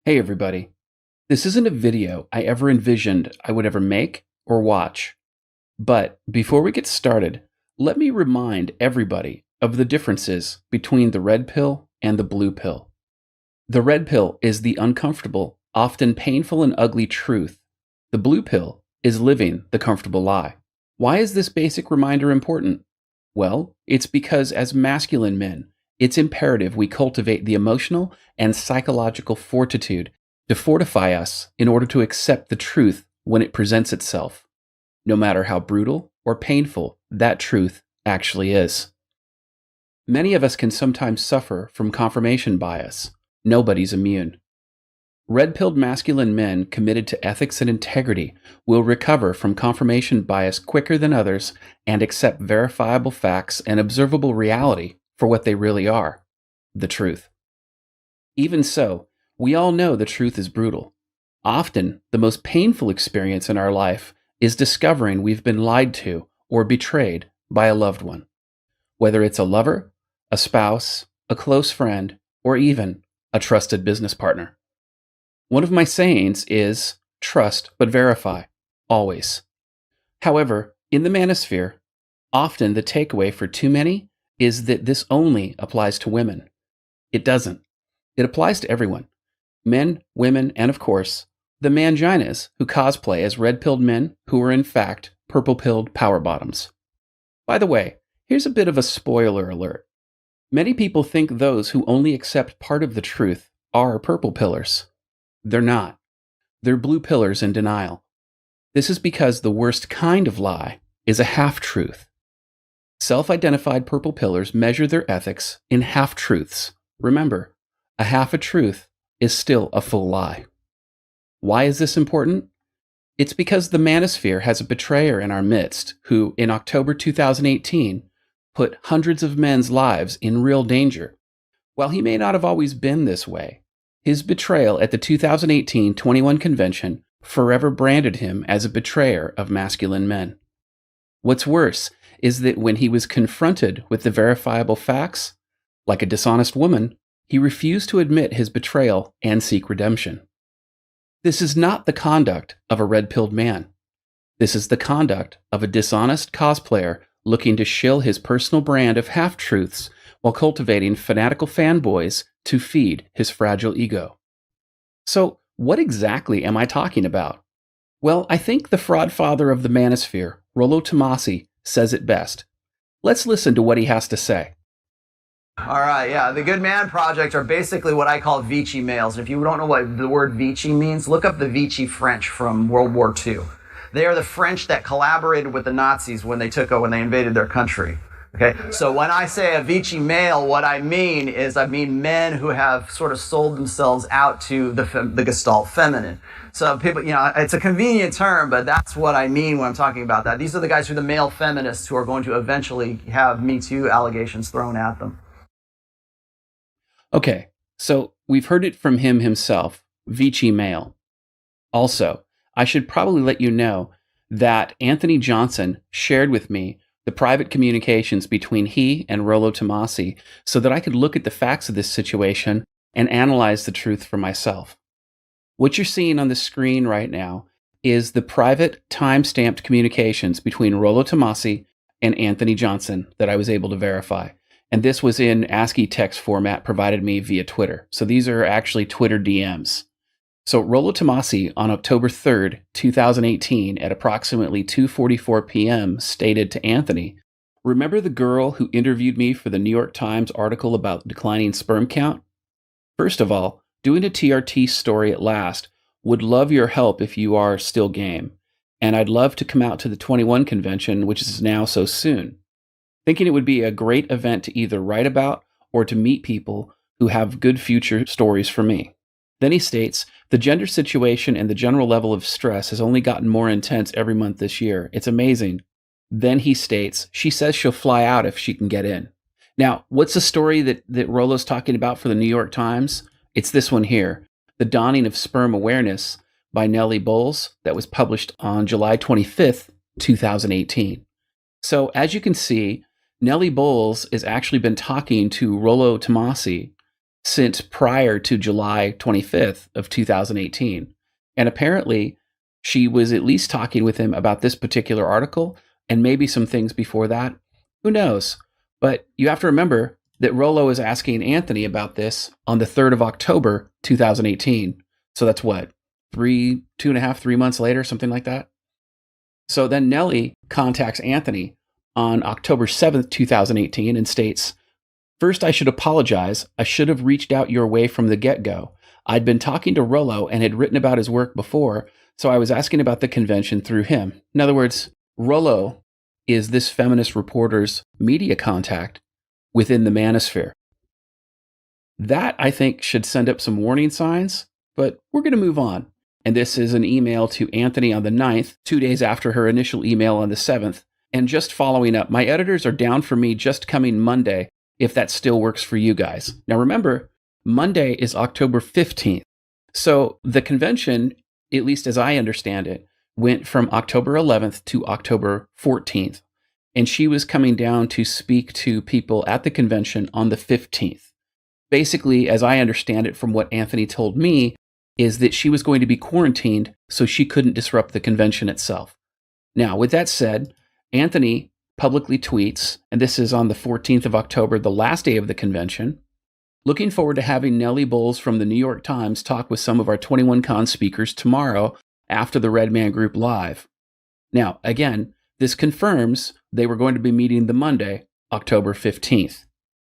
Hey everybody. This isn't a video I ever envisioned I would ever make or watch. But before we get started, let me remind everybody of the differences between the red pill and the blue pill. The red pill is the uncomfortable, often painful and ugly truth. The blue pill is living the comfortable lie. Why is this basic reminder important? Well, it's because as masculine men, it's imperative we cultivate the emotional and psychological fortitude to fortify us in order to accept the truth when it presents itself, no matter how brutal or painful that truth actually is. Many of us can sometimes suffer from confirmation bias. Nobody's immune. Red-pilled masculine men committed to ethics and integrity will recover from confirmation bias quicker than others and accept verifiable facts and observable reality for what they really are, the truth. Even so, we all know the truth is brutal. Often, the most painful experience in our life is discovering we've been lied to or betrayed by a loved one. Whether it's a lover, a spouse, a close friend, or even a trusted business partner. One of my sayings is, trust but verify, always. However, in the manosphere, often the takeaway for too many is that this only applies to women. It doesn't. It applies to everyone. Men, women, and of course, the manginas who cosplay as red-pilled men who are in fact purple-pilled power bottoms. By the way, here's a bit of a spoiler alert. Many people think those who only accept part of the truth are purple pillars. They're not. They're blue pillars in denial. This is because the worst kind of lie is a half-truth. Self-identified purple pillars measure their ethics in half-truths. Remember, a half a truth is still a full lie. Why is this important? It's because the manosphere has a betrayer in our midst who, in October 2018, put hundreds of men's lives in real danger. While he may not have always been this way, his betrayal at the 2018 21 convention forever branded him as a betrayer of masculine men. What's worse is that when he was confronted with the verifiable facts, like a dishonest woman, he refused to admit his betrayal and seek redemption. This is not the conduct of a red-pilled man. This is the conduct of a dishonest cosplayer looking to shill his personal brand of half-truths while cultivating fanatical fanboys to feed his fragile ego. So, what exactly am I talking about? Well, I think the fraud father of the manosphere, Rollo Tomassi, says it best. Let's listen to what he has to say. All right, yeah. The Good Man Project are basically what I call Vichy males. If you don't know what the word Vichy means, look up the Vichy French from World War II. They are the French that collaborated with the Nazis when they invaded their country. Okay, so when I say a Vichy male, what I mean is men who have sort of sold themselves out to the Gestalt feminine. So people, it's a convenient term, but that's what I mean when I'm talking about that. These are the guys who are the male feminists who are going to eventually have Me Too allegations thrown at them. Okay, so we've heard it from him himself, Vichy male. Also, I should probably let you know that Anthony Johnson shared with me the private communications between he and Rollo Tomassi so that I could look at the facts of this situation and analyze the truth for myself. What you're seeing on the screen right now is the private time-stamped communications between Rollo Tomassi and Anthony Johnson that I was able to verify. And this was in ASCII text format provided me via Twitter. So these are actually Twitter DMs. So Rollo Tomassi on October 3rd, 2018 at approximately 2:44 p.m. stated to Anthony, "Remember the girl who interviewed me for the New York Times article about declining sperm count? First of all, doing a TRT story at last, would love your help if you are still game. And I'd love to come out to the 21 convention, which is now so soon. Thinking it would be a great event to either write about or to meet people who have good future stories for me." Then he states, "The gender situation and the general level of stress has only gotten more intense every month this year. It's amazing." Then he states, "She says she'll fly out if she can get in." Now, what's the story that Rollo's talking about for the New York Times? It's this one here, "The Dawning of Sperm Awareness," by Nellie Bowles that was published on July 25th, 2018. So as you can see, Nellie Bowles has actually been talking to Rollo Tomassi since prior to July 25th of 2018. And apparently she was at least talking with him about this particular article and maybe some things before that. Who knows? But you have to remember that Rollo is asking Anthony about this on the 3rd of October, 2018. So that's what, 3 months later, something like that? So then Nellie contacts Anthony on October 7th, 2018 and states, "First, I should apologize. I should have reached out your way from the get-go. I'd been talking to Rollo and had written about his work before, so I was asking about the convention through him." In other words, Rollo is this feminist reporter's media contact within the manosphere. That, I think, should send up some warning signs, but we're going to move on. And this is an email to Anthony on the 9th, 2 days after her initial email on the 7th. And just following up, my editors are down for me just coming Monday, if that still works for you guys. Now remember, Monday is October 15th. So the convention, at least as I understand it, went from October 11th to October 14th. And she was coming down to speak to people at the convention on the 15th. Basically, as I understand it from what Anthony told me, is that she was going to be quarantined so she couldn't disrupt the convention itself. Now, with that said, Anthony publicly tweets, and this is on the 14th of October, the last day of the convention, "Looking forward to having Nellie Bowles from the New York Times talk with some of our 21Con speakers tomorrow after the Red Man Group Live." Now, again, this confirms they were going to be meeting the Monday, October 15th.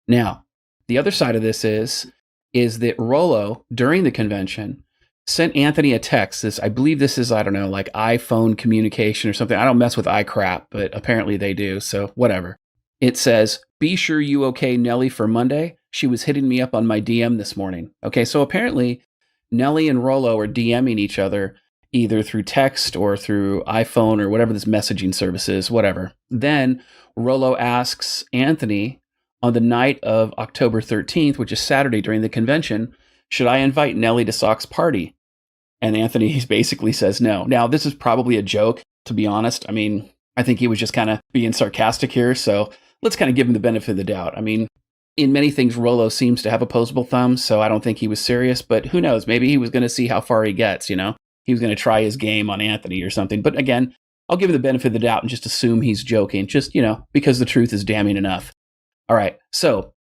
Now, the other side of this is that Rollo, during the convention, sent Anthony a text. I believe this is, I don't know, like iPhone communication or something. I don't mess with iCrap, but apparently they do, so whatever. It says, "Be sure you okay Nellie for Monday. She was hitting me up on my DM this morning." Okay, so apparently Nellie and Rollo are DMing each other either through text or through iPhone or whatever this messaging service is, whatever. Then Rollo asks Anthony on the night of October 13th, which is Saturday during the convention, "Should I invite Nellie to Sock's party?" And Anthony basically says no. Now, this is probably a joke, to be honest. I mean, I think he was just kind of being sarcastic here, so let's kind of give him the benefit of the doubt. I mean, in many things, Rollo seems to have opposable thumbs, so I don't think he was serious, but who knows? Maybe he was going to see how far he gets, you know? He was going to try his game on Anthony or something. But again, I'll give him the benefit of the doubt and just assume he's joking, just, because the truth is damning enough. All right, so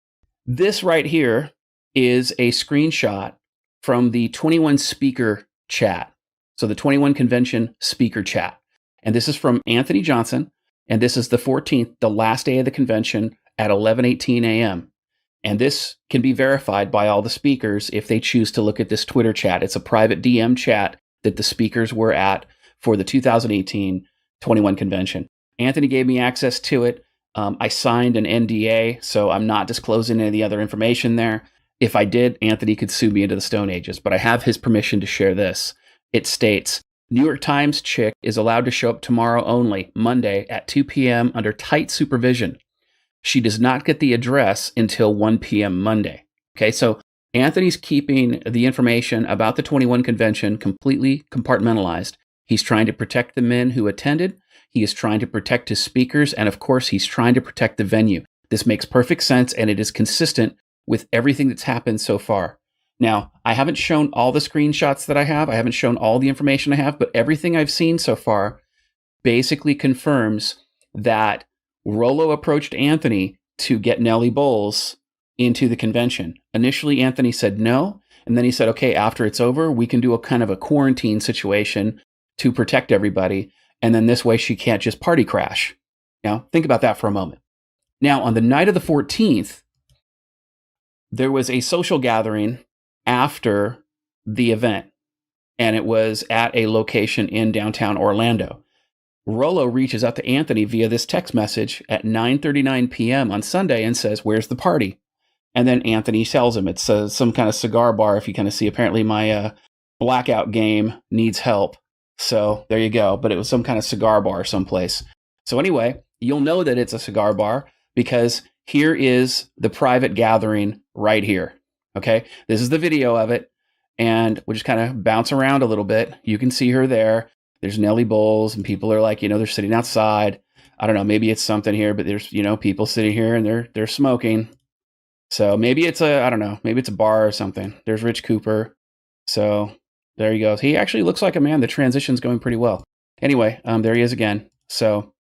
this right here is a screenshot from the 21 speaker chat. So the 21 convention speaker chat. And this is from Anthony Johnson. And this is the 14th, the last day of the convention at 11:18 a.m. And this can be verified by all the speakers if they choose to look at this Twitter chat. It's a private DM chat that the speakers were at for the 2018 21 convention. Anthony gave me access to it. I signed an NDA, so I'm not disclosing any of the other information there. If I did, Anthony could sue me into the Stone Ages, but I have his permission to share this. It states, "New York Times chick is allowed to show up tomorrow only, Monday at 2 p.m. under tight supervision. She does not get the address until 1 p.m. Monday." Okay, so Anthony's keeping the information about the 21 convention completely compartmentalized. He's trying to protect the men who attended. He is trying to protect his speakers. And of course, he's trying to protect the venue. This makes perfect sense, and it is consistent with everything that's happened so far. Now, I haven't shown all the screenshots that I have. I haven't shown all the information I have, but everything I've seen so far basically confirms that Rollo approached Anthony to get Nellie Bowles into the convention. Initially, Anthony said no, and then he said, okay, after it's over, we can do a kind of a quarantine situation to protect everybody, and then this way she can't just party crash. Now, think about that for a moment. Now, on the night of the 14th, there was a social gathering after the event, and it was at a location in downtown Orlando. Rollo reaches out to Anthony via this text message at 9:39 p.m. on Sunday and says, "Where's the party?" And then Anthony tells him it's some kind of cigar bar. If you kind of see, apparently my blackout game needs help. So there you go. But it was some kind of cigar bar someplace. So anyway, you'll know that it's a cigar bar because here is the private gathering right here. Okay, this is the video of it. and we'll just kind of bounce around a little bit. You can see her there. There's Nellie Bowles, and people are like, they're sitting outside. I don't know, maybe it's something here, but there's, people sitting here and they're smoking. So maybe it's I don't know, maybe it's a bar or something. There's Rich Cooper. So there he goes. He actually looks like a man. The transition's going pretty well. Anyway, there he is again. So,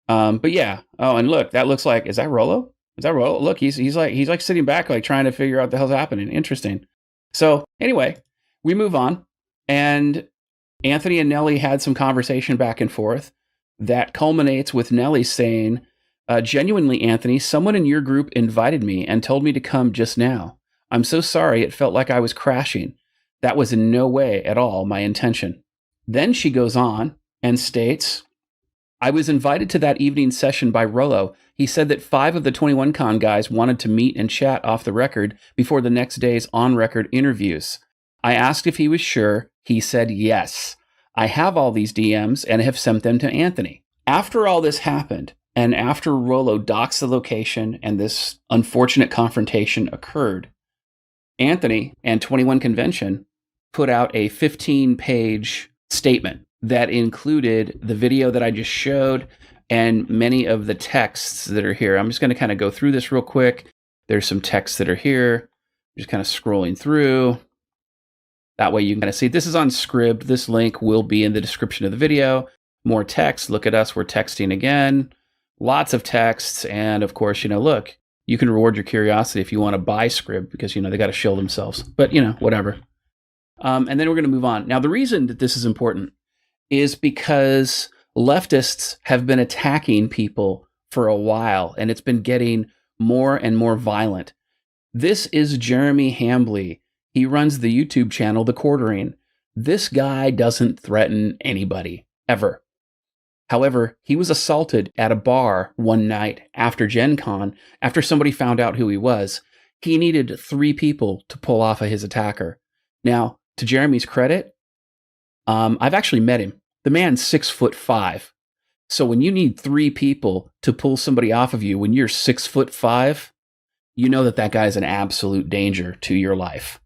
but yeah. Oh, and look, that looks like, is that Rollo? Is that Rollo? Look, he's like sitting back, like trying to figure out what the hell's happening. Interesting. So anyway, we move on, and Anthony and Nellie had some conversation back and forth that culminates with Nellie saying, genuinely, Anthony, someone in your group invited me and told me to come just now. I'm so sorry. It felt like I was crashing. That was in no way at all my intention. Then she goes on and states, I was invited to that evening session by Rollo. He said that 5 of the 21Con guys wanted to meet and chat off the record before the next day's on-record interviews. I asked if he was sure. He said yes. I have all these DMs and have sent them to Anthony. After all this happened, and after Rollo docks the location and this unfortunate confrontation occurred, Anthony and 21 Convention put out a 15-page statement that included the video that I just showed and many of the texts that are here. I'm just going to kind of go through this real quick. There's some texts that are here. Just kind of scrolling through. That way you can kind of see. This is on Scribd. This link will be in the description of the video. More text. Look at us. We're texting again. Lots of texts. And of course, look, you can reward your curiosity if you want to buy Scribd because, they got to shill themselves. But, whatever. And then we're going to move on. Now, the reason that this is important is because leftists have been attacking people for a while, and it's been getting more and more violent. This is Jeremy Hambly. He runs the YouTube channel, The Quartering. This guy doesn't threaten anybody, ever. However, he was assaulted at a bar one night after Gen Con, after somebody found out who he was. He needed 3 people to pull off of his attacker. Now, to Jeremy's credit, I've actually met him. The man's 6'5". So when you need 3 people to pull somebody off of you when you're 6'5", you know that guy's an absolute danger to your life.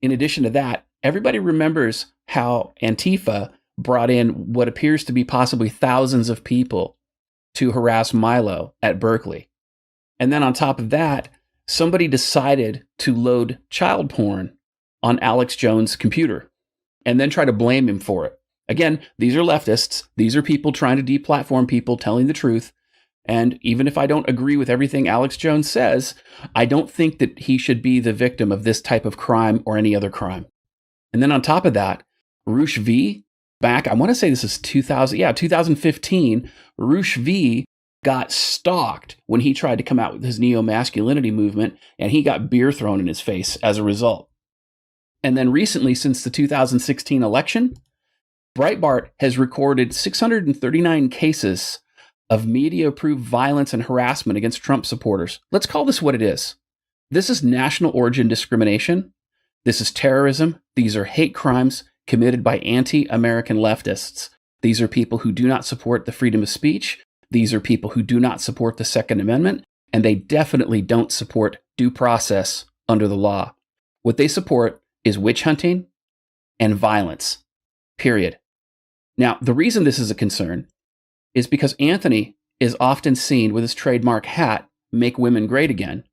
In addition to that, everybody remembers how Antifa brought in what appears to be possibly thousands of people to harass Milo at Berkeley. And then on top of that, somebody decided to load child porn on Alex Jones' computer and then try to blame him for it. Again, these are leftists. These are people trying to deplatform people, telling the truth. And even if I don't agree with everything Alex Jones says, I don't think that he should be the victim of this type of crime or any other crime. And then on top of that, Roosh V, back, I want to say this is 2015, Roosh V got stalked when he tried to come out with his neo-masculinity movement, and he got beer thrown in his face as a result. And then recently, since the 2016 election, Breitbart has recorded 639 cases of media-approved violence and harassment against Trump supporters. Let's call this what it is. This is national origin discrimination. This is terrorism. These are hate crimes committed by anti-American leftists. These are people who do not support the freedom of speech. These are people who do not support the Second Amendment, and they definitely don't support due process under the law. What they support is witch hunting and violence, period. Now, the reason this is a concern is because Anthony is often seen with his trademark hat, Make Women Great Again.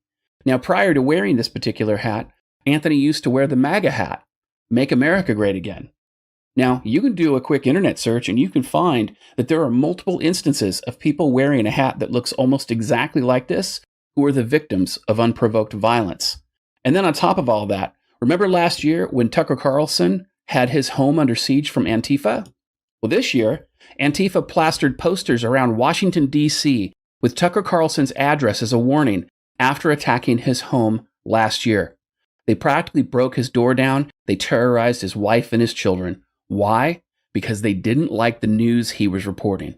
Now, prior to wearing this particular hat, Anthony used to wear the MAGA hat, Make America Great Again. Now, you can do a quick internet search and you can find that there are multiple instances of people wearing a hat that looks almost exactly like this who are the victims of unprovoked violence. And then on top of all that, remember last year when Tucker Carlson had his home under siege from Antifa? Well, this year, Antifa plastered posters around Washington, D.C. with Tucker Carlson's address as a warning after attacking his home last year. They practically broke his door down. They terrorized his wife and his children. Why? Because they didn't like the news he was reporting.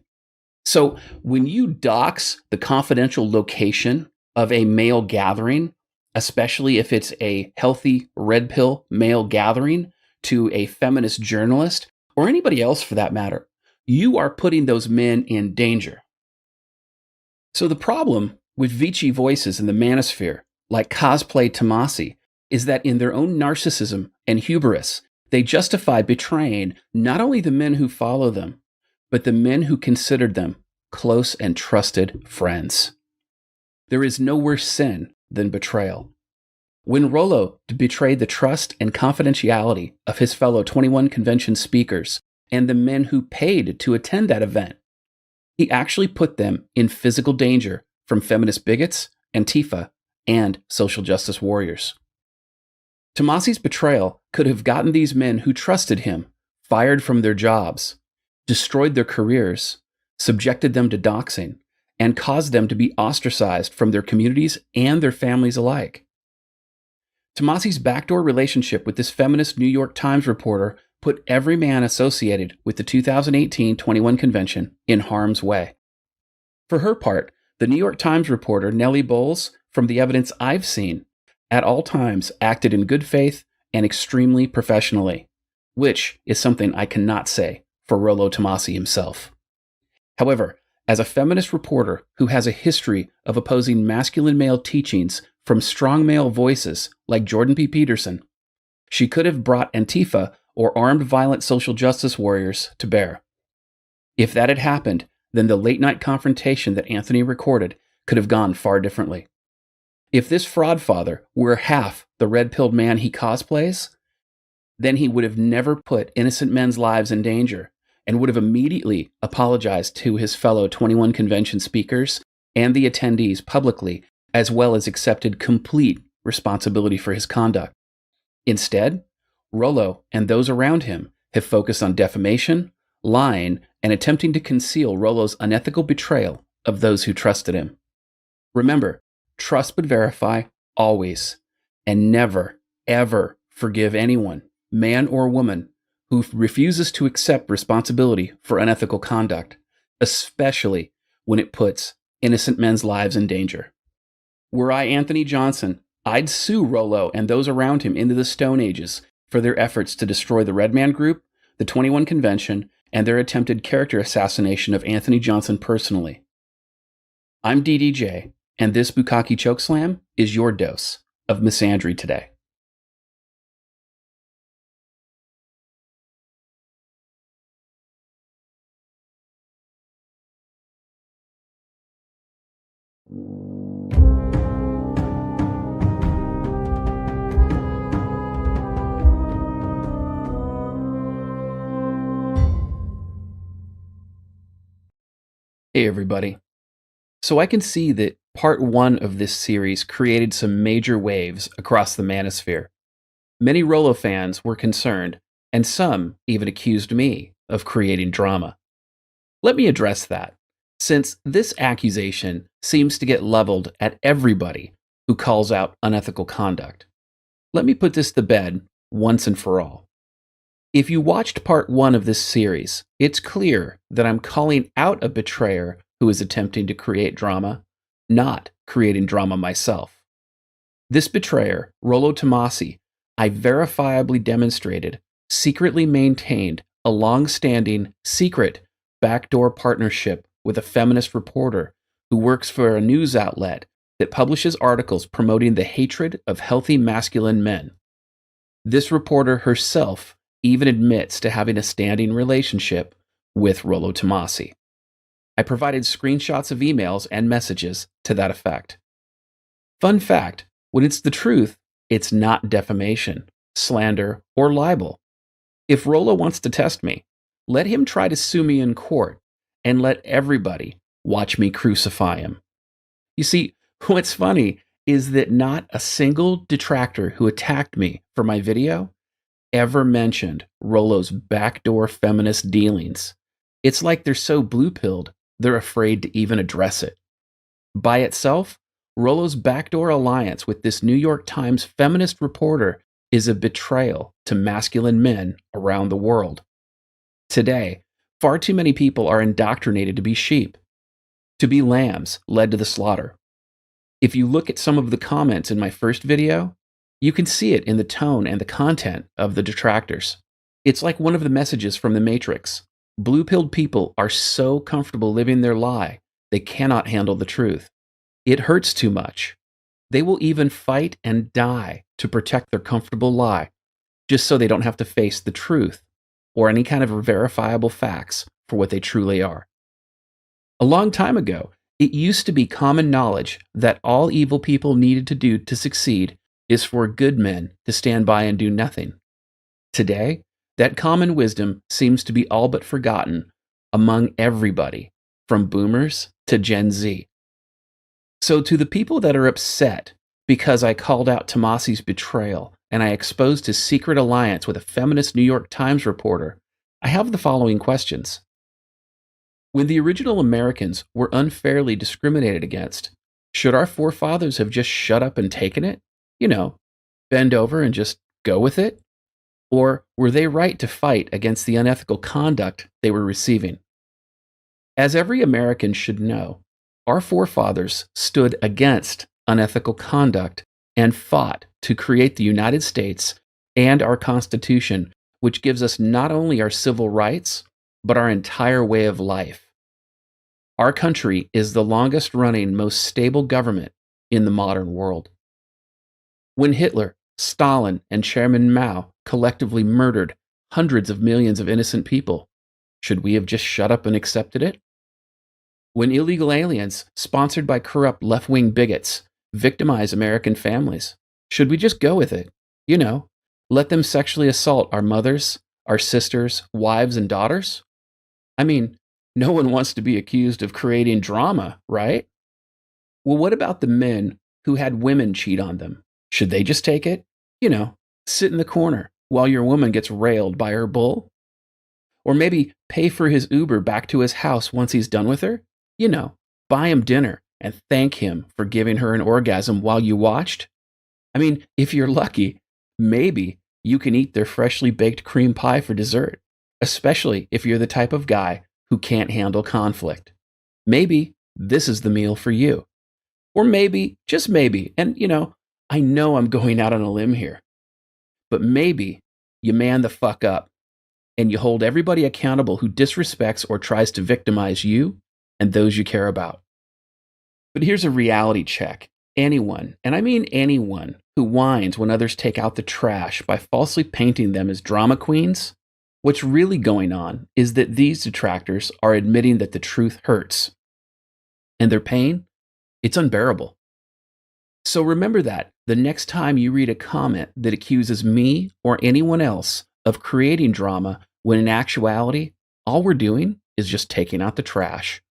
So when you dox the confidential location of a male gathering, especially if it's a healthy red pill male gathering, to a feminist journalist, or anybody else for that matter, you are putting those men in danger. So the problem with Vichy voices in the manosphere, like Cosplay Tomassi, is that in their own narcissism and hubris, they justify betraying not only the men who follow them, but the men who considered them close and trusted friends. There is no worse sin than betrayal. When Rollo betrayed the trust and confidentiality of his fellow 21 convention speakers and the men who paid to attend that event, he actually put them in physical danger from feminist bigots, Antifa, and social justice warriors. Tomassi's betrayal could have gotten these men who trusted him fired from their jobs, destroyed their careers, subjected them to doxing, and caused them to be ostracized from their communities and their families alike. Tomassi's backdoor relationship with this feminist New York Times reporter put every man associated with the 2018 21 convention in harm's way. For her part, the New York Times reporter Nellie Bowles, from the evidence I've seen, at all times acted in good faith and extremely professionally, which is something I cannot say for Rollo Tomassi himself. However, as a feminist reporter who has a history of opposing masculine male teachings from strong male voices like Jordan P. Peterson, she could have brought Antifa or armed violent social justice warriors to bear. If that had happened, then the late-night confrontation that Anthony recorded could have gone far differently. If this fraud father were half the red-pilled man he cosplays, then he would have never put innocent men's lives in danger and would have immediately apologized to his fellow 21 convention speakers and the attendees publicly, as well as accepted complete responsibility for his conduct. Instead, Rollo and those around him have focused on defamation, lying, and attempting to conceal Rollo's unethical betrayal of those who trusted him. Remember, trust but verify always, and never, ever forgive anyone, man or woman, who refuses to accept responsibility for unethical conduct, especially when it puts innocent men's lives in danger. Were I Anthony Johnson, I'd sue Rollo and those around him into the Stone Ages for their efforts to destroy the Red Man Group, the 21 Convention, and their attempted character assassination of Anthony Johnson personally. I'm DDJ, and this Bukkake Chokeslam is your dose of misandry today. Hey everybody. So I can see that part 1 of this series created some major waves across the manosphere. Many Rollo fans were concerned, and some even accused me of creating drama. Let me address that, since this accusation seems to get leveled at everybody who calls out unethical conduct. Let me put this to bed once and for all. If you watched part 1 of this series, it's clear that I'm calling out a betrayer who is attempting to create drama, not creating drama myself. This betrayer, Rollo Tomassi, I verifiably demonstrated, secretly maintained a long-standing, secret, backdoor partnership with a feminist reporter who works for a news outlet that publishes articles promoting the hatred of healthy masculine men. This reporter herself even admits to having a standing relationship with Rollo Tomassi. I provided screenshots of emails and messages to that effect. Fun fact, when it's the truth, it's not defamation, slander, or libel. If Rollo wants to test me, let him try to sue me in court, and let everybody watch me crucify him. You see, what's funny is that not a single detractor who attacked me for my video ever mentioned Rollo's backdoor feminist dealings. It's like they're so blue-pilled, they're afraid to even address it. By itself, Rollo's backdoor alliance with this New York Times feminist reporter is a betrayal to masculine men around the world. Today, far too many people are indoctrinated to be sheep, to be lambs led to the slaughter. If you look at some of the comments in my first video, you can see it in the tone and the content of the detractors. It's like one of the messages from the Matrix. Blue-pilled people are so comfortable living their lie, they cannot handle the truth. It hurts too much. They will even fight and die to protect their comfortable lie, just so they don't have to face the truth or any kind of verifiable facts for what they truly are. A long time ago, it used to be common knowledge that all evil people needed to do to succeed is for good men to stand by and do nothing. Today, that common wisdom seems to be all but forgotten among everybody, from boomers to Gen Z. So, to the people that are upset because I called out Tomassi's betrayal and I exposed his secret alliance with a feminist New York Times reporter, I have the following questions. When the original Americans were unfairly discriminated against, should our forefathers have just shut up and taken it? Bend over and just go with it? Or were they right to fight against the unethical conduct they were receiving? As every American should know, our forefathers stood against unethical conduct and fought to create the United States and our Constitution, which gives us not only our civil rights, but our entire way of life. Our country is the longest running, most stable government in the modern world. When Hitler, Stalin, and Chairman Mao collectively murdered hundreds of millions of innocent people, should we have just shut up and accepted it? When illegal aliens, sponsored by corrupt left-wing bigots, victimize American families, should we just go with it? Let them sexually assault our mothers, our sisters, wives, and daughters? I mean, no one wants to be accused of creating drama, right? Well, what about the men who had women cheat on them? Should they just take it? Sit in the corner while your woman gets railed by her bull? Or maybe pay for his Uber back to his house once he's done with her? Buy him dinner and thank him for giving her an orgasm while you watched? I mean, if you're lucky, maybe you can eat their freshly baked cream pie for dessert, especially if you're the type of guy who can't handle conflict. Maybe this is the meal for you. Or maybe, just maybe, and I know I'm going out on a limb here, but maybe you man the fuck up and you hold everybody accountable who disrespects or tries to victimize you and those you care about. But here's a reality check. Anyone, and I mean anyone, who whines when others take out the trash by falsely painting them as drama queens, what's really going on is that these detractors are admitting that the truth hurts. And their pain, it's unbearable. So remember that the next time you read a comment that accuses me or anyone else of creating drama, when in actuality, all we're doing is just taking out the trash.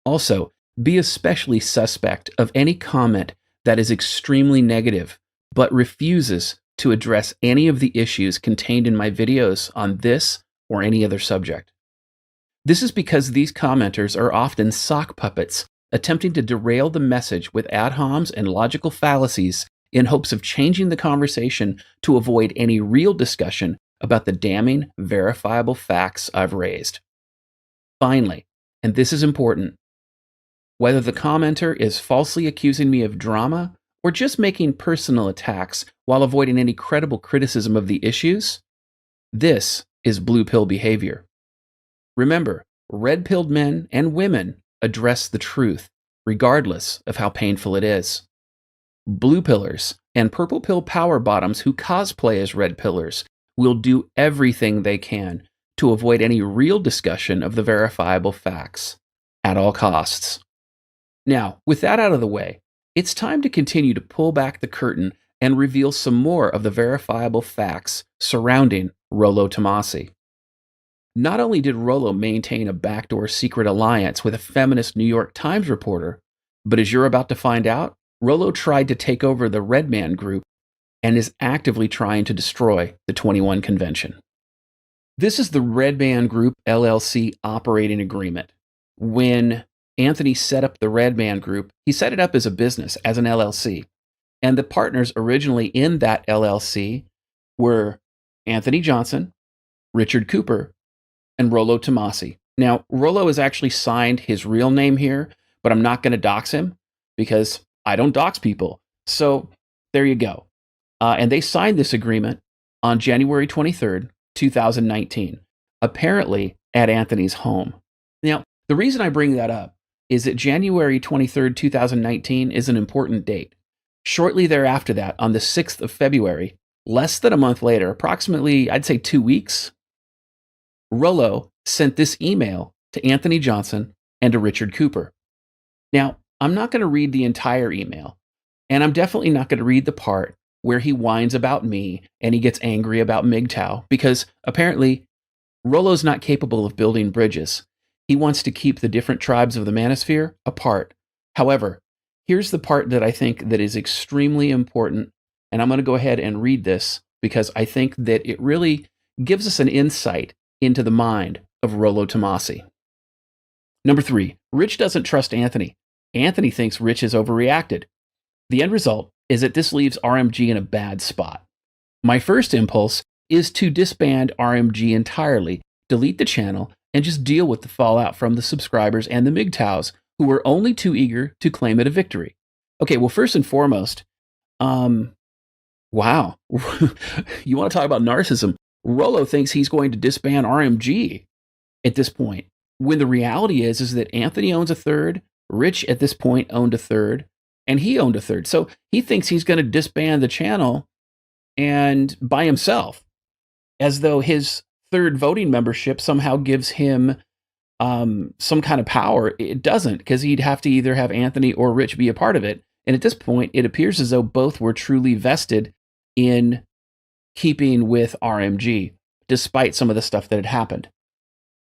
Also, be especially suspect of any comment that is extremely negative, but refuses to address any of the issues contained in my videos on this or any other subject. This is because these commenters are often sock puppets attempting to derail the message with ad homs and logical fallacies in hopes of changing the conversation to avoid any real discussion about the damning, verifiable facts I've raised. Finally, and this is important, whether the commenter is falsely accusing me of drama or just making personal attacks while avoiding any credible criticism of the issues, this is blue pill behavior. Remember, red-pilled men and women address the truth, regardless of how painful it is. Blue pillars and purple pill power bottoms who cosplay as red pillars will do everything they can to avoid any real discussion of the verifiable facts, at all costs. Now, with that out of the way, it's time to continue to pull back the curtain and reveal some more of the verifiable facts surrounding Rollo Tomassi. Not only did Rollo maintain a backdoor secret alliance with a feminist New York Times reporter, but as you're about to find out, Rollo tried to take over the Red Man Group and is actively trying to destroy the 21 Convention. This is the Red Man Group LLC operating agreement. When Anthony set up the Red Man Group, he set it up as a business, as an LLC. And the partners originally in that LLC were Anthony Johnson, Richard Cooper, and Rollo Tomassi. Now, Rollo has actually signed his real name here, but I'm not going to dox him because I don't dox people. So there you go. And they signed this agreement on January 23rd, 2019, apparently at Anthony's home. Now, the reason I bring that up is that January 23rd, 2019 is an important date Shortly thereafter that, on the 6th of February, less than a month later, approximately, I'd say 2 weeks, Rollo sent this email to Anthony Johnson and to Richard Cooper. Now, I'm not going to read the entire email, and I'm definitely not going to read the part where he whines about me and he gets angry about MGTOW, because apparently Rollo's not capable of building bridges. He wants to keep the different tribes of the manosphere apart. However, here's the part that I think that is extremely important, and I'm going to go ahead and read this because I think that it really gives us an insight into the mind of Rollo Tomassi. Number 3, Rich doesn't trust Anthony. Anthony thinks Rich has overreacted. The end result is that this leaves RMG in a bad spot. My first impulse is to disband RMG entirely, delete the channel, and just deal with the fallout from the subscribers and the MGTOWs who were only too eager to claim it a victory. Okay, well, first and foremost, wow. You want to talk about narcissism? Rollo thinks he's going to disband RMG at this point, when the reality is that Anthony owns a third, Rich at this point owned a third, and he owned a third. So he thinks he's going to disband the channel and by himself, as though his third voting membership somehow gives him some kind of power. It doesn't, because he'd have to either have Anthony or Rich be a part of it. And at this point, it appears as though both were truly vested in keeping with RMG, despite some of the stuff that had happened.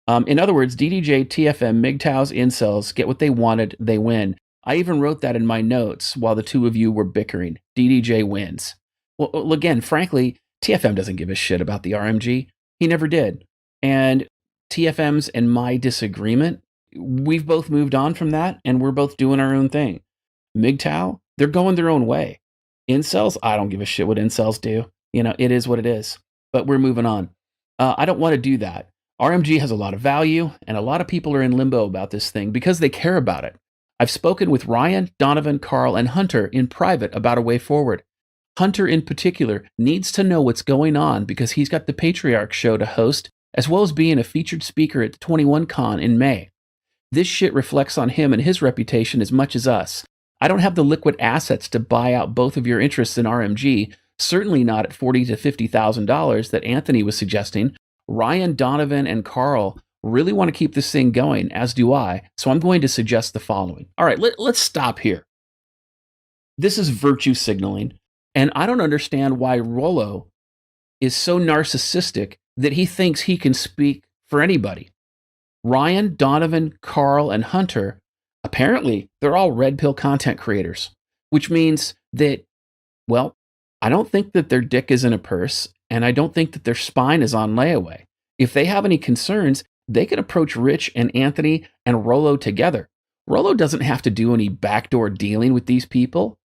In other words, DDJ, TFM, MGTOWs, incels get what they wanted, they win. I even wrote that in my notes while the two of you were bickering. DDJ wins. Well, again, frankly, TFM doesn't give a shit about the RMG. He never did. And TFM's and my disagreement, we've both moved on from that, and we're both doing our own thing. MGTOW, they're going their own way. Incels, I don't give a shit what incels do. You know, it is what it is. But we're moving on. I don't want to do that. RMG has a lot of value, and a lot of people are in limbo about this thing because they care about it. I've spoken with Ryan, Donovan, Carl, and Hunter in private about a way forward. Hunter, in particular, needs to know what's going on because he's got the Patriarch show to host, as well as being a featured speaker at 21Con in May. This shit reflects on him and his reputation as much as us. I don't have the liquid assets to buy out both of your interests in RMG, certainly not at $40,000 to $50,000 that Anthony was suggesting. Ryan, Donovan, and Carl really want to keep this thing going, as do I, so I'm going to suggest the following. All right, let's stop here. This is virtue signaling, and I don't understand why Rollo is so narcissistic that he thinks he can speak for anybody. Ryan, Donovan, Carl, and Hunter, apparently, they're all red pill content creators, which means that, well, I don't think that their dick is in a purse, and I don't think that their spine is on layaway. If they have any concerns, they can approach Rich and Anthony and Rollo together. Rollo doesn't have to do any backdoor dealing with these people.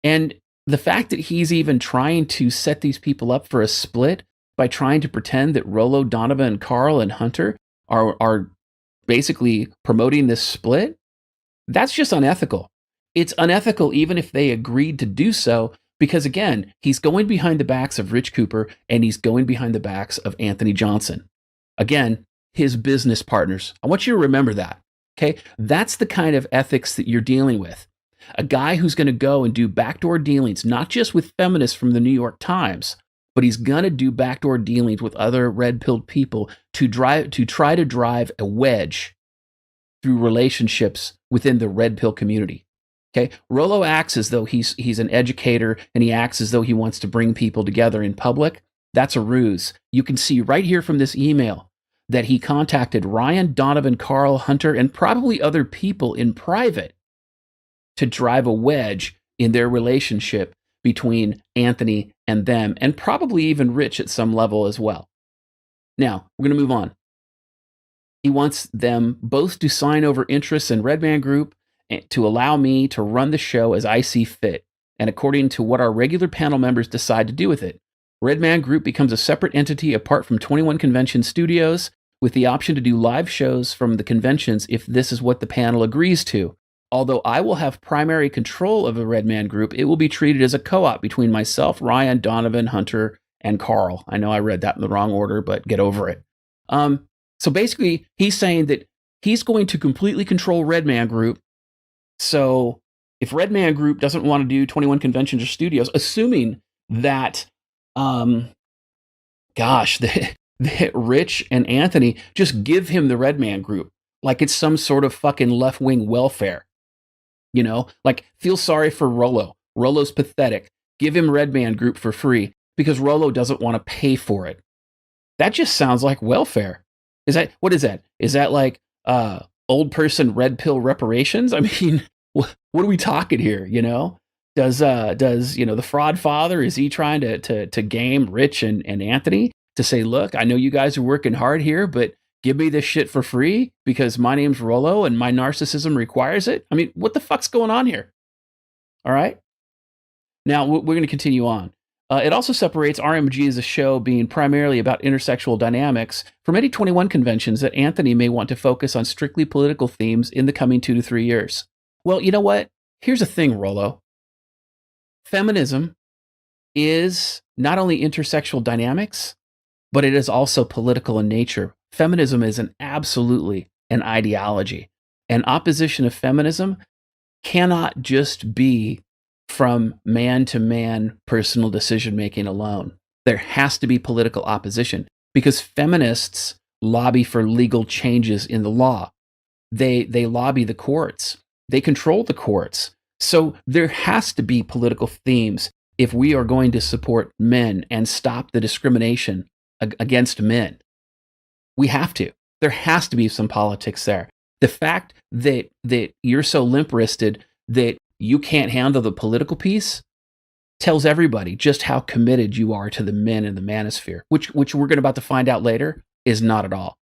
And the fact that he's even trying to set these people up for a split by trying to pretend that Rollo, Donovan, Carl, and Hunter are basically promoting this split, that's just unethical. It's unethical even if they agreed to do so, because again, he's going behind the backs of Rich Cooper and he's going behind the backs of Anthony Johnson. Again, his business partners. I want you to remember that, okay? That's the kind of ethics that you're dealing with. A guy who's going to go and do backdoor dealings, not just with feminists from the New York Times, but he's going to do backdoor dealings with other red-pilled people to try to drive a wedge through relationships within the red pill community. Okay, Rollo acts as though he's an educator, and he acts as though he wants to bring people together in public. That's a ruse. You can see right here from this email that he contacted Ryan, Donovan, Carl, Hunter, and probably other people in private to drive a wedge in their relationship between Anthony and them, and probably even Rich at some level as well. Now, we're going to move on. He wants them both to sign over interests in Redman Group to allow me to run the show as I see fit, and according to what our regular panel members decide to do with it. Redman Group becomes a separate entity apart from 21 Convention Studios, with the option to do live shows from the conventions if this is what the panel agrees to. Although I will have primary control of the Redman Group, it will be treated as a co-op between myself, Ryan, Donovan, Hunter, and Carl. I know I read that in the wrong order, but get over it. So basically, he's saying that he's going to completely control Redman Group. So If Red Man Group doesn't want to do 21 conventions or studios, assuming that, that Rich and Anthony just give him the Red Man Group like it's some sort of fucking left-wing welfare. Like, feel sorry for Rollo. Rollo's pathetic. Give him Red Man Group for free because Rollo doesn't want to pay for it. That just sounds like welfare. What is that? Is that like old person red pill reparations? I mean, what are we talking here? Does the fraud father, is he trying to game Rich and Anthony to say, look, I know you guys are working hard here, but give me this shit for free because my name's Rollo and my narcissism requires it? I mean, what the fuck's going on here? All right. Now we're going to continue on. It also separates RMG as a show being primarily about intersexual dynamics from any 21 conventions that Anthony may want to focus on strictly political themes in the coming 2 to 3 years. Well, you know what? Here's the thing, Rollo. Feminism is not only intersexual dynamics, but it is also political in nature. Feminism is absolutely an ideology. And opposition of feminism cannot just be from man-to-man personal decision-making alone. There has to be political opposition because feminists lobby for legal changes in the law. They lobby the courts. They control the courts. So there has to be political themes if we are going to support men and stop the discrimination against men. We have to. There has to be some politics there. The fact that you're so limp-wristed that you can't handle the political piece tells everybody just how committed you are to the men in the manosphere, which we're about to find out later is not at all.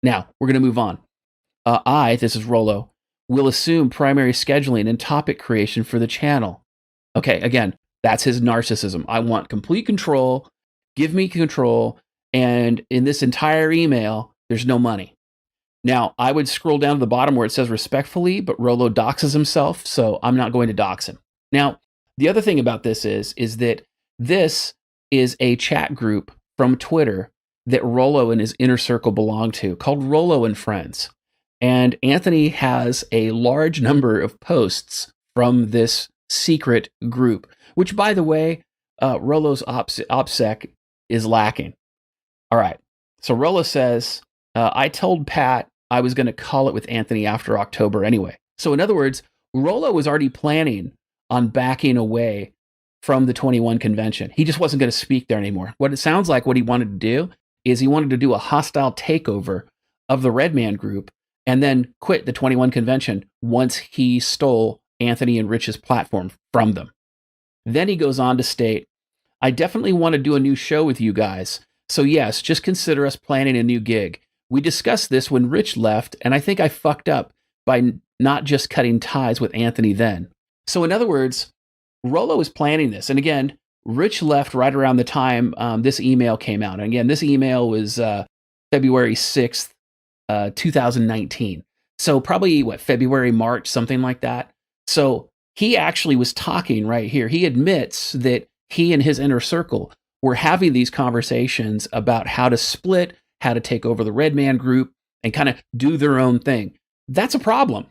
Now, we're going to move on. This is Rollo, will assume primary scheduling and topic creation for the channel. Okay, again, that's his narcissism. I want complete control. Give me control. And in this entire email, there's no money. Now, I would scroll down to the bottom where it says respectfully, but Rollo doxes himself, so I'm not going to dox him. Now, the other thing about this is that this is a chat group from Twitter that Rollo and his inner circle belong to, called Rollo and Friends. And Anthony has a large number of posts from this secret group, which, by the way, Rollo's OPSEC is lacking. All right, so Rollo says, I told Pat I was going to call it with Anthony after October anyway. So in other words, Rollo was already planning on backing away from the 21 convention. He just wasn't going to speak there anymore. What it sounds like what he wanted to do is he wanted to do a hostile takeover of the Red Man Group and then quit the 21 convention once he stole Anthony and Rich's platform from them. Then he goes on to state, I definitely want to do a new show with you guys. So yes, just consider us planning a new gig. We discussed this when Rich left, and I think I fucked up by not just cutting ties with Anthony then. So in other words, Rollo is planning this. And again, Rich left right around the time this email came out. And again, this email was February 6th, 2019. So probably, February, March, something like that. So he actually was talking right here. He admits that he and his inner circle were having these conversations about how to split, how to take over the Red Man Group, and kind of do their own thing. That's a problem.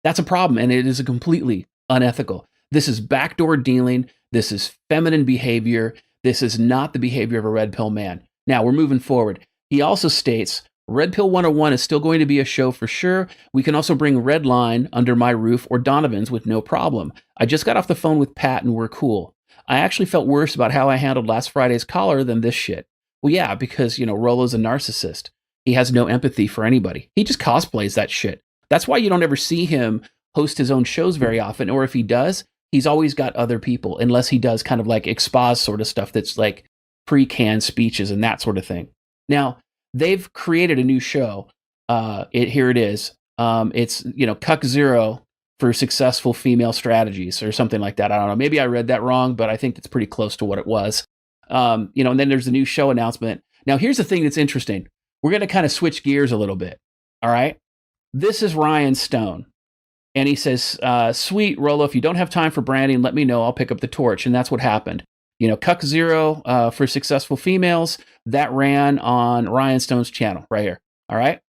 That's a problem, and it is a completely unethical. This is backdoor dealing. This is feminine behavior. This is not the behavior of a red pill man. Now, we're moving forward. He also states, Red Pill 101 is still going to be a show for sure. We can also bring Redline under my roof or Donovan's with no problem. I just got off the phone with Pat and we're cool. I actually felt worse about how I handled last Friday's caller than this shit. Well, yeah, because, Rollo's a narcissist. He has no empathy for anybody. He just cosplays that shit. That's why you don't ever see him host his own shows very often. Or if he does, he's always got other people, unless he does kind of like expose sort of stuff that's like pre-canned speeches and that sort of thing. Now, they've created a new show. Here it is. It's, Cuck Zero for successful female strategies or something like that. I don't know. Maybe I read that wrong, but I think it's pretty close to what it was. And then there's the new show announcement. Now, here's the thing that's interesting. We're going to kind of switch gears a little bit. All right. This is Ryan Stone. And he says, sweet, Rollo, if you don't have time for branding, let me know. I'll pick up the torch. And that's what happened. Cuck Zero for successful females, that ran on Ryan Stone's channel right here. All right.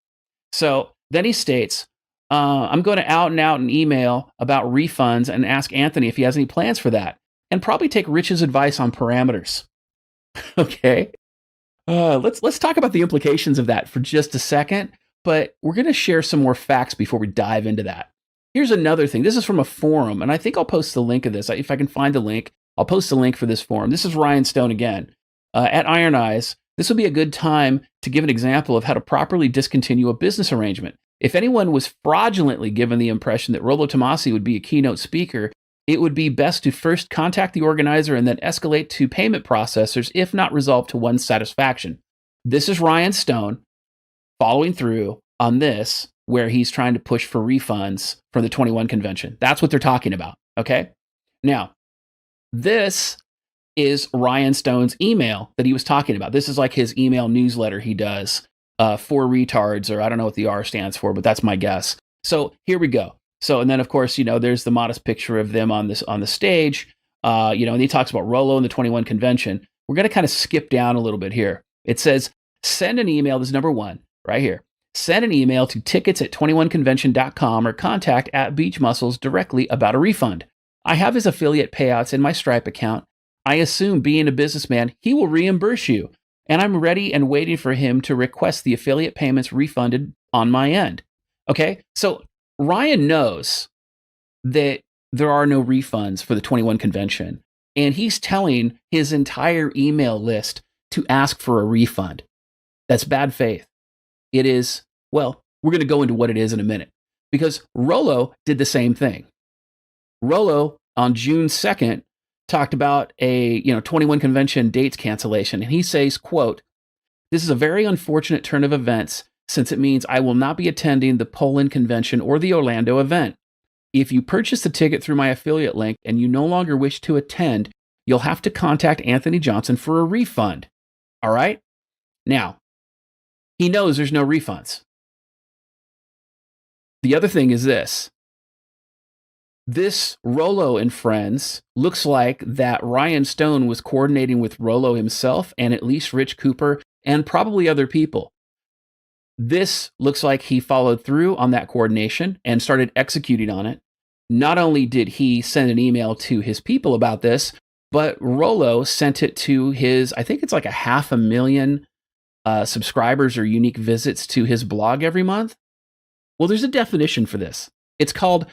So then he states, I'm going to out an email about refunds and ask Anthony if he has any plans for that, and probably take Rich's advice on parameters. Okay. Let's talk about the implications of that for just a second, but we're going to share some more facts before we dive into that. Here's another thing. This is from a forum, and I think I'll post the link of this. If I can find the link, I'll post the link for this forum. This is Ryan Stone again. At Iron Eyes, this would be a good time to give an example of how to properly discontinue a business arrangement. If anyone was fraudulently given the impression that Rollo Tomassi would be a keynote speaker, it would be best to first contact the organizer and then escalate to payment processors if not resolved to one's satisfaction. This is Ryan Stone following through on this, where he's trying to push for refunds for the 21 convention. That's what they're talking about, okay? Now, this is Ryan Stone's email that he was talking about. This is like his email newsletter he does for retards, or I don't know what the R stands for, but that's my guess. So here we go. So, and then of course, there's the modest picture of them on the stage, and he talks about Rollo and the 21 convention. We're going to kind of skip down a little bit here. It says, send an email. This is number one right here. Send an email to tickets@21convention.com or contact @beachmuscles directly about a refund. I have his affiliate payouts in my Stripe account. I assume, being a businessman, he will reimburse you, and I'm ready and waiting for him to request the affiliate payments refunded on my end. Okay, so Ryan knows that there are no refunds for the 21 convention, and he's telling his entire email list to ask for a refund. That's bad faith. It is, well, we're going to go into what it is in a minute, because Rollo did the same thing. Rollo, on June 2nd, talked about a 21 convention dates cancellation, and he says, quote, "This is a very unfortunate turn of events, since it means I will not be attending the Poland convention or the Orlando event. If you purchase a ticket through my affiliate link and you no longer wish to attend, you'll have to contact Anthony Johnson for a refund." All right? Now, he knows there's no refunds. The other thing is this. This Rollo and friends looks like that Ryan Stone was coordinating with Rollo himself and at least Rich Cooper and probably other people. This looks like he followed through on that coordination and started executing on it. Not only did he send an email to his people about this, but Rollo sent it to his, I think it's like 500,000 subscribers or unique visits to his blog every month. Well, there's a definition for this. It's called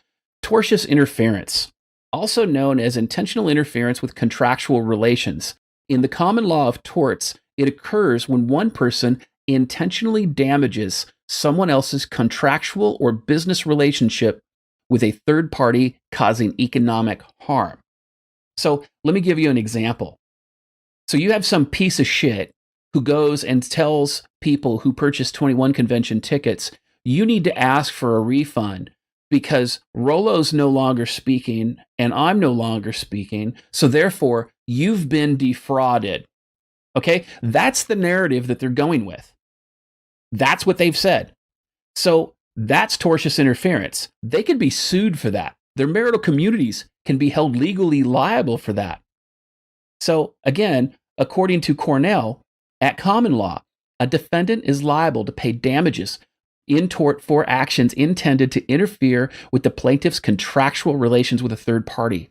Tortious interference, also known as intentional interference with contractual relations. In the common law of torts, it occurs when one person intentionally damages someone else's contractual or business relationship with a third party, causing economic harm. So let me give you an example. So you have some piece of shit who goes and tells people who purchase 21 convention tickets, you need to ask for a refund because Rollo's no longer speaking and I'm no longer speaking. So therefore, you've been defrauded. Okay? That's the narrative that they're going with. That's what they've said. So that's tortious interference. They could be sued for that. Their marital communities can be held legally liable for that. So again, according to Cornell, at common law, a defendant is liable to pay damages in tort for actions intended to interfere with the plaintiff's contractual relations with a third party.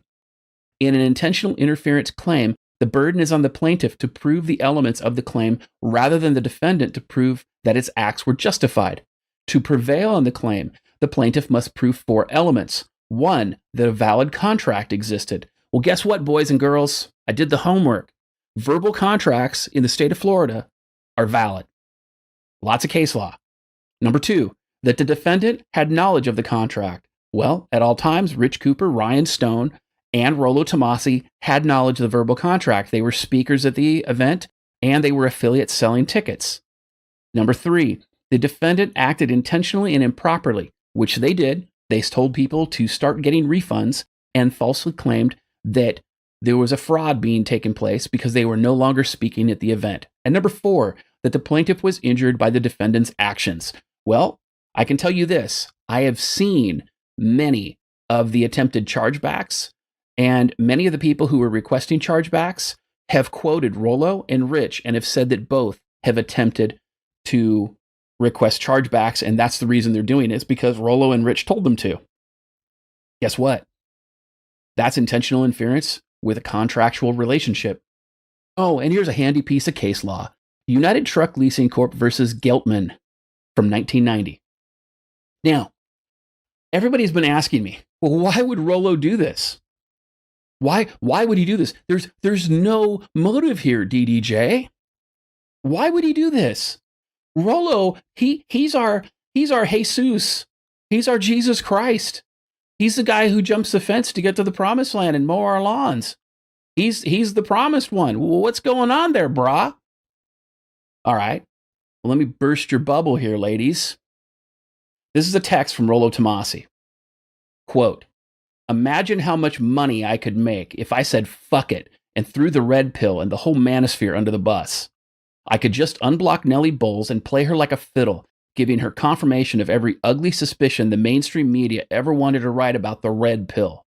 In an intentional interference claim, the burden is on the plaintiff to prove the elements of the claim rather than the defendant to prove that its acts were justified. To prevail on the claim, the plaintiff must prove 4 elements. 1, that a valid contract existed. Well, guess what, boys and girls? I did the homework. Verbal contracts in the state of Florida are valid. Lots of case law. Number 2, that the defendant had knowledge of the contract. Well, at all times, Rich Cooper, Ryan Stone, and Rollo Tomassi had knowledge of the verbal contract. They were speakers at the event, and they were affiliates selling tickets. Number 3, the defendant acted intentionally and improperly, which they did. They told people to start getting refunds and falsely claimed that there was a fraud being taken place because they were no longer speaking at the event. And number 4, that the plaintiff was injured by the defendant's actions. Well, I can tell you this. I have seen many of the attempted chargebacks, and many of the people who were requesting chargebacks have quoted Rollo and Rich and have said that both have attempted to request chargebacks, and that's the reason they're doing it. It's because Rollo and Rich told them to. Guess what? That's intentional interference with a contractual relationship. Oh, and here's a handy piece of case law. United Truck Leasing Corp versus Geltman from 1990. Now, everybody's been asking me, well, why would Rollo do this? Why would he do this? There's no motive here, DDJ. Why would he do this? Rollo, he's our Jesus. He's our Jesus Christ. He's the guy who jumps the fence to get to the promised land and mow our lawns. He's the promised one. Well, what's going on there, brah? All right. Well, let me burst your bubble here, ladies. This is a text from Rollo Tomassi. Quote, imagine how much money I could make if I said fuck it and threw the red pill and the whole manosphere under the bus. I could just unblock Nellie Bowles and play her like a fiddle, giving her confirmation of every ugly suspicion the mainstream media ever wanted to write about the red pill.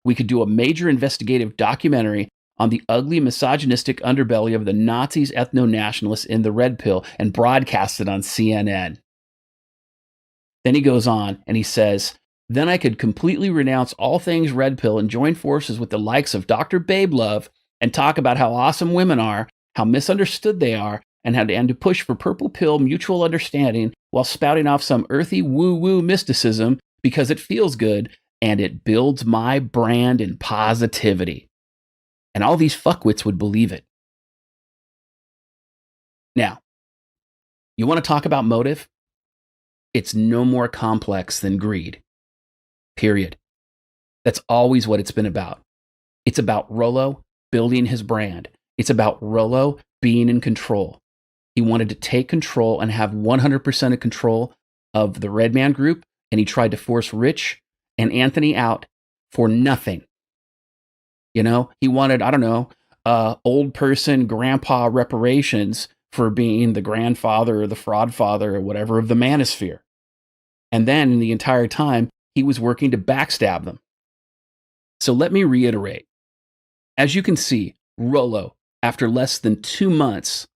We could do a major investigative documentary on the ugly misogynistic underbelly of the Nazis, ethno-nationalists in the red pill and broadcast it on CNN. Then he goes on and he says, then I could completely renounce all things red pill and join forces with the likes of Dr. Babe Love and talk about how awesome women are, how misunderstood they are, and to push for purple pill mutual understanding while spouting off some earthy woo-woo mysticism because it feels good and it builds my brand and positivity. And all these fuckwits would believe it. Now, you want to talk about motive? It's no more complex than greed. Period. That's always what it's been about. It's about Rollo building his brand. It's about Rollo being in control. He wanted to take control and have 100% of control of the Red Man Group, and he tried to force Rich and Anthony out for nothing. You know, he wanted, I don't know, old person grandpa reparations for being the grandfather or the fraud father or whatever of the manosphere. And then the entire time, he was working to backstab them. So let me reiterate. As you can see, Rollo, after less than 2 months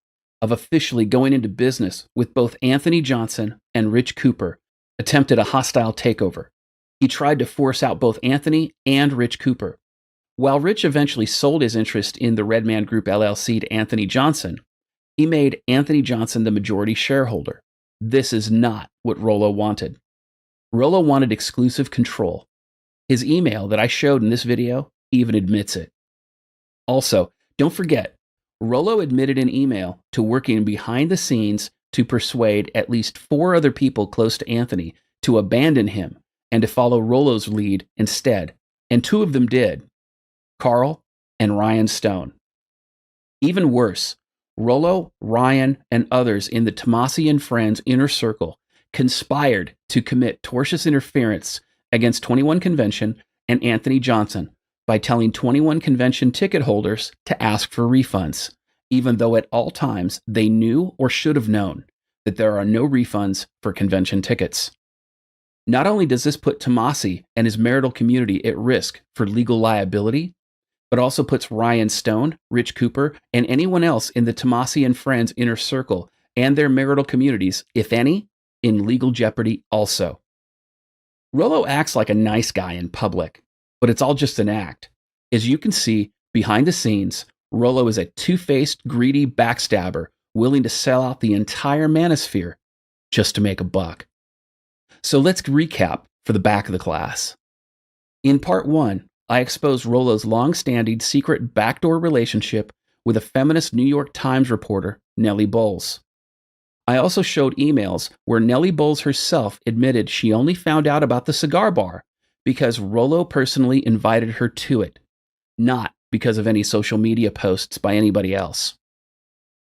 of officially going into business with both Anthony Johnson and Rich Cooper, attempted a hostile takeover. He tried to force out both Anthony and Rich Cooper. While Rich eventually sold his interest in the Red Man Group LLC to Anthony Johnson, he made Anthony Johnson the majority shareholder. This is not what Rollo wanted. Rollo wanted exclusive control. His email that I showed in this video even admits it. Also, don't forget, Rollo admitted in email to working behind the scenes to persuade at least 4 other people close to Anthony to abandon him and to follow Rollo's lead instead, and 2 of them did, Carl and Ryan Stone. Even worse, Rollo, Ryan, and others in the Tomassi and Friends inner circle conspired to commit tortious interference against 21 Convention and Anthony Johnson by telling 21 Convention ticket holders to ask for refunds, even though at all times they knew or should have known that there are no refunds for convention tickets. Not only does this put Tomassi and his marital community at risk for legal liability, but also puts Ryan Stone, Rich Cooper, and anyone else in the Tomassi and Friends inner circle and their marital communities, if any, in legal jeopardy also. Rollo acts like a nice guy in public, but it's all just an act. As you can see, behind the scenes, Rollo is a two-faced, greedy backstabber willing to sell out the entire manosphere just to make a buck. So let's recap for the back of the class. In part 1, I exposed Rollo's long-standing secret backdoor relationship with a feminist New York Times reporter, Nellie Bowles. I also showed emails where Nellie Bowles herself admitted she only found out about the cigar bar because Rollo personally invited her to it, not because of any social media posts by anybody else.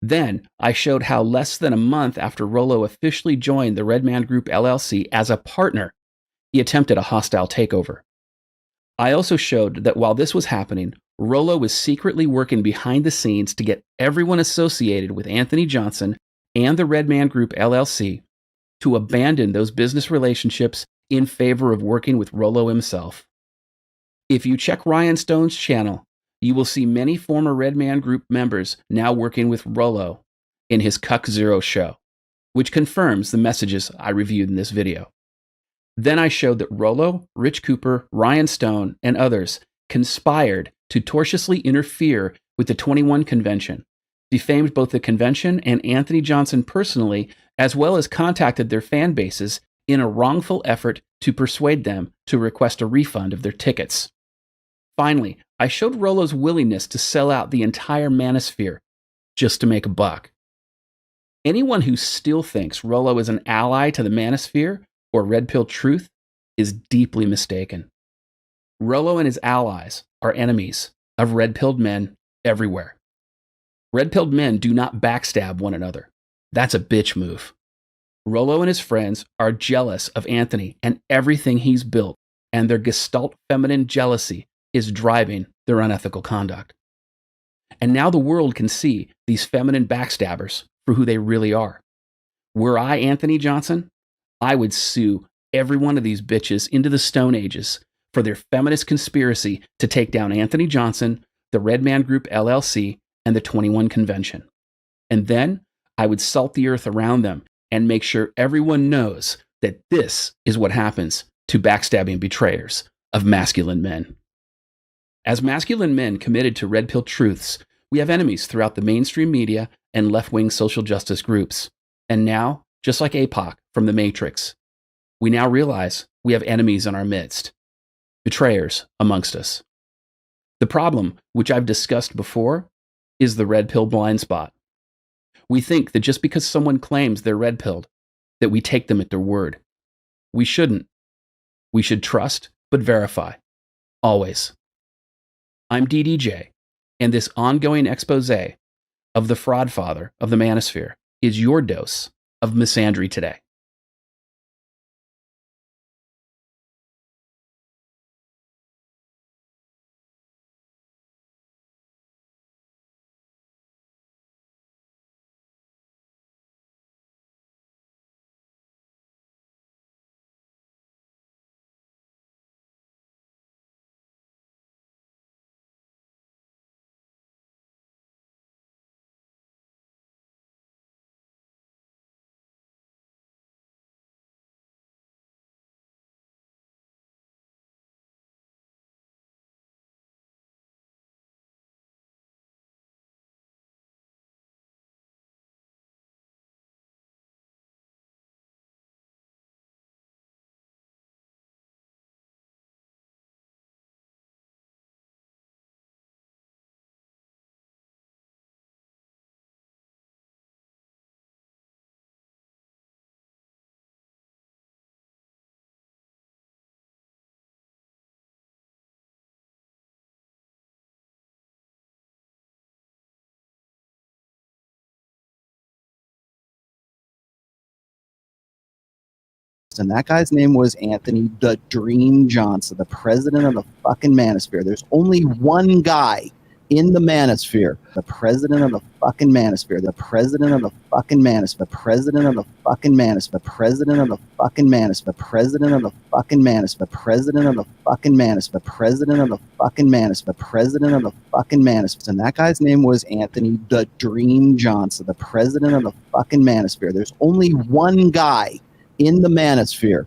Then I showed how less than a month after Rollo officially joined the Red Man Group LLC as a partner, he attempted a hostile takeover. I also showed that while this was happening, Rollo was secretly working behind the scenes to get everyone associated with Anthony Johnson and the Red Man Group LLC to abandon those business relationships in favor of working with Rollo himself. If you check Ryan Stone's channel, you will see many former Red Man Group members now working with Rollo in his Cuck Zero show. which confirms the messages I reviewed in this video. Then I showed that Rollo, Rich Cooper, Ryan Stone, and others conspired to tortiously interfere with the 21 convention, defamed both the convention and Anthony Johnson personally, as well as contacted their fan bases in a wrongful effort to persuade them to request a refund of their tickets. Finally, I showed Rollo's willingness to sell out the entire manosphere just to make a buck. Anyone who still thinks Rollo is an ally to the manosphere or Red Pill Truth is deeply mistaken. Rollo and his allies are enemies of red-pilled men everywhere. Red-pilled men do not backstab one another. That's a bitch move. Rollo and his friends are jealous of Anthony and everything he's built, and their gestalt feminine jealousy is driving their unethical conduct. And now the world can see these feminine backstabbers for who they really are. Were I Anthony Johnson, I would sue every one of these bitches into the Stone Ages for their feminist conspiracy to take down Anthony Johnson, the Red Man Group LLC, and the 21 Convention. And then I would salt the earth around them and make sure everyone knows that this is what happens to backstabbing betrayers of masculine men. As masculine men committed to red pill truths, we have enemies throughout the mainstream media and left-wing social justice groups. And now, just like APOC from The Matrix, we now realize we have enemies in our midst, betrayers amongst us. The problem, which I've discussed before, is the red pill blind spot. We think that just because someone claims they're red-pilled, that we take them at their word. We shouldn't. We should trust, but verify. Always. I'm DDJ, and this ongoing expose of the fraud father of the manosphere is your dose of misandry today. And that guy's name was Anthony the Dream Johnson, the president of the fucking manosphere. There's only one guy in the manosphere, the president of the fucking manosphere, the president of the fucking manosphere, the president of the fucking manosphere, the president of the fucking manosphere, the president of the fucking manosphere, the president of the fucking manosphere, the president of the fucking manosphere, the president of the fucking manosphere. And that guy's name was Anthony the Dream Johnson, the president of the fucking manosphere. There's only one guy in the manosphere